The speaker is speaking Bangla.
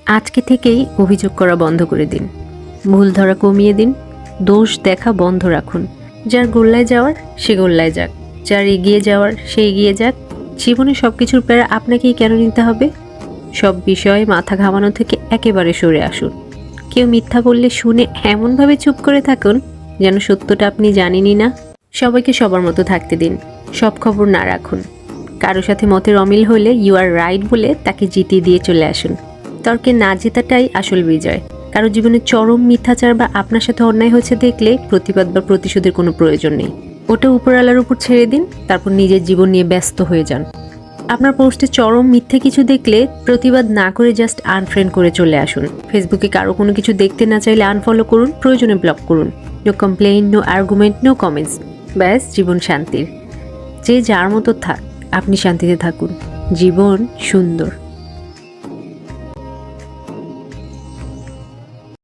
আজকে থেকেই অভিযোগ করা বন্ধ করে দিন, ভুল ধরা কমিয়ে দিন, দোষ দেখা বন্ধ রাখুন। যার গোল্লায় যাওয়ার সে গোল্লায় যাক, যার এগিয়ে যাওয়ার সে এগিয়ে যাক। জীবনে সব কিছুর প্যারা আপনাকেই কেন নিতে হবে? সব বিষয়ে মাথা ঘামানো থেকে একেবারে সরে আসুন। কেউ মিথ্যা বললে শুনে এমনভাবে চুপ করে থাকুন যেন সত্যটা আপনি জানেনই না। সবাইকে সবার মতো থাকতে দিন, সব খবর না রাখুন। কারো সাথে মতের অমিল হলে ইউ আর রাইট বলে তাকে জিতিয়ে দিয়ে চলে আসুন। তর্কে না জেতাটাই আসল বিজয়। কারো জীবনে চরম মিথ্যাচার বা আপনার সাথে অন্যায় হয়েছে দেখলে প্রতিবাদ বা প্রতিশোধের কোনো প্রয়োজন নেই। ওটা উপরওয়ালার উপর ছেড়ে দিন, তারপর নিজের জীবন নিয়ে ব্যস্ত হয়ে যান। আপনার পোস্টে চরম মিথ্যে কিছু দেখলে প্রতিবাদ না করে জাস্ট আনফ্রেন্ড করে চলে আসুন। ফেসবুকে কারো কোনো কিছু দেখতে না চাইলে আনফলো করুন, প্রয়োজনে ব্লক করুন। No complain, no argument, no comments. ব্যাস, জীবন শান্তির। যে যার মতো থাক, আপনি শান্তিতে থাকুন। জীবন সুন্দর।